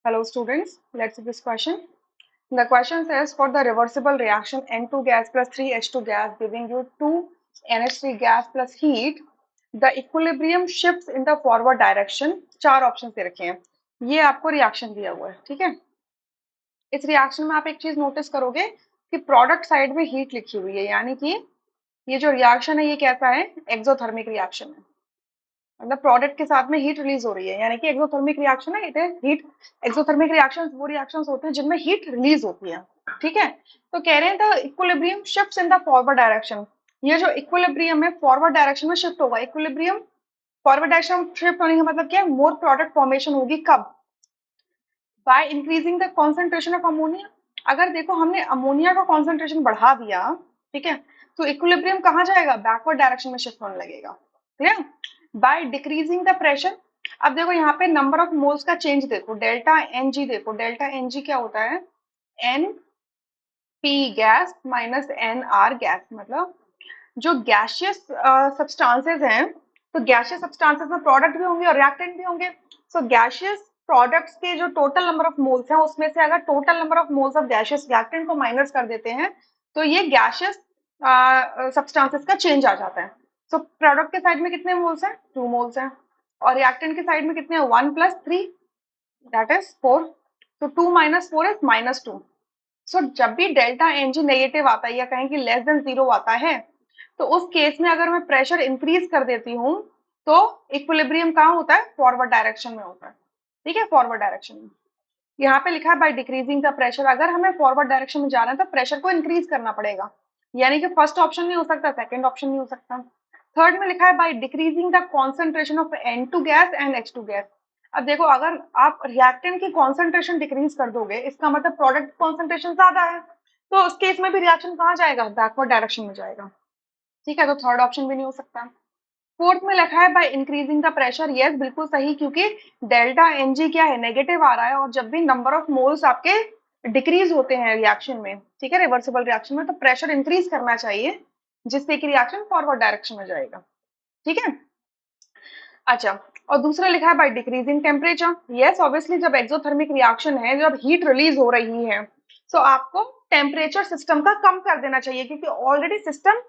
Hello students, let's see this question. The question says for the reversible reaction N2 gas plus 3H2 gas giving you 2NH3 gas plus heat, the equilibrium shifts in the forward direction. चार option दे रखे हैं, ये आपको reaction दिया हुआ है, ठीक है। इस रिएक्शन में आप एक चीज नोटिस करोगे कि प्रोडक्ट साइड में हीट लिखी हुई है, यानी कि ये जो रिएक्शन है ये कैसा है, एक्सोथर्मिक रिएक्शन है। मतलब प्रोडक्ट के साथ में हीट रिलीज हो रही है, यानी कि एक्सोथर्मिक रिएक्शन है, it is heat. Exothermic reactions वो रिएक्शंस होते हैं जिनमें हीट रिलीज होती है, ठीक है। तो कह रहे हैं the equilibrium shifts in the forward direction. ये जो इक्विलिब्रियम है फॉरवर्ड डायरेक्शन में शिफ्ट होगा। इक्विलिब्रियम फॉरवर्ड डायरेक्शन में शिफ्ट होने का मतलब क्या है, मोर प्रोडक्ट फॉर्मेशन होगी। कब? By increasing the concentration of ammonia. अगर देखो हमने अमोनिया का कॉन्सेंट्रेशन बढ़ा दिया, ठीक है, तो इक्विलिब्रियम कहाँ जाएगा, बैकवर्ड डायरेक्शन में शिफ्ट होने लगेगा। Clear? By decreasing the pressure. अब देखो यहाँ पे नंबर ऑफ मोल्स का चेंज देखो, डेल्टा एन जी देखो, डेल्टा एन जी क्या होता है, n p gas minus n r gas. मतलब जो गैशियस सब्सटेंसेस हैं, तो गैशियस सब्सटेंसेस में प्रोडक्ट भी होंगे और रिएक्टेंट भी होंगे। सो गैशियस प्रोडक्ट्स के जो टोटल नंबर ऑफ मोल्स हैं उसमें से अगर total number of moles of gaseous reactant को माइनस कर देते हैं तो ये गैशियस सब्सटेंसेस का चेंज आ जाता है। सो प्रोडक्ट के साइड में कितने मोल्स हैं, 2 मोल्स हैं, और रिएक्टेंट के साइड में कितने हैं, 1 + 3, दैट इज 4। तो 2 - 4 इज -2। सो जब भी डेल्टा एन जी नेगेटिव आता है या कहें कि लेस देन 0 आता है, तो उस केस में अगर मैं प्रेशर इंक्रीज कर देती हूँ तो इक्विलिब्रियम कहाँ होता है, फॉरवर्ड डायरेक्शन में होता है, ठीक है, फॉरवर्ड डायरेक्शन में। यहाँ पे लिखा है बाय डिक्रीजिंग द प्रेशर। अगर हमें फॉरवर्ड डायरेक्शन में जा रहे हैं तो प्रेशर को इंक्रीज करना पड़ेगा, यानी कि फर्स्ट ऑप्शन नहीं हो सकता, सेकंड ऑप्शन नहीं हो सकता। थर्ड में लिखा है bye decreasing the concentration of N2 gas and H2 gas. अब देखो अगर आप रिएक्टेंट की कॉन्सेंट्रेशन डिक्रीज कर दोगे, इसका मतलब प्रोडक्ट कॉन्सेंट्रेशन ज्यादा है, तो उस केस में भी रिएक्शन कहाँ जाएगा, बैकवर्ड डायरेक्शन में जाएगा, ठीक है। तो थर्ड ऑप्शन भी नहीं हो सकता। फोर्थ में लिखा है by increasing the pressure. Yes, बिल्कुल सही, क्योंकि डेल्टा एन जी क्या है, नेगेटिव आ रहा है, और जब भी नंबर ऑफ मोल्स आपके डिक्रीज होते हैं रिएक्शन में, ठीक है, रिवर्सिबल रिएक्शन में, तो प्रेशर इंक्रीज करना चाहिए जिससे कि रिएक्शन फॉरवर्ड डायरेक्शन में जाएगा, ठीक है। अच्छा, और दूसरा लिखा है by decreasing temperature. Yes, obviously जब एक्सोथर्मिक रिएक्शन है, जब हीट रिलीज हो रही है, तो आपको टेम्परेचर सिस्टम का कम कर देना चाहिए, क्योंकि ऑलरेडी सिस्टम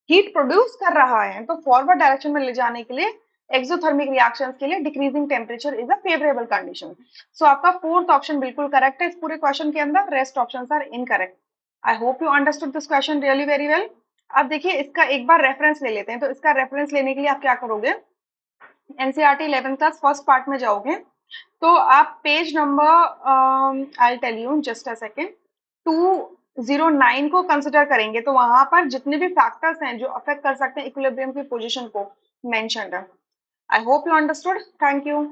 हीट प्रोड्यूस कर रहा है। तो फॉरवर्ड डायरेक्शन में ले जाने के लिए एक्सोथर्मिक रिएक्शंस के लिए decreasing temperature is a favourable condition. So आपका फोर्थ ऑप्शन बिल्कुल करेक्ट है इस पूरे क्वेश्चन के अंदर, rest options are incorrect. I hope you understood this question really very well. अब देखिए इसका एक बार रेफरेंस ले लेते हैं। तो इसका रेफरेंस लेने के लिए आप क्या करोगे, NCERT 11th class first part में जाओगे, तो आप page number I tell you just a second, 209 को कंसिडर करेंगे, तो वहां पर जितने भी फैक्टर्स हैं जो अफेक्ट कर सकते हैं इक्विलिब्रियम की पोजीशन को मेंशन्ड है। आई hope you understood, thank you.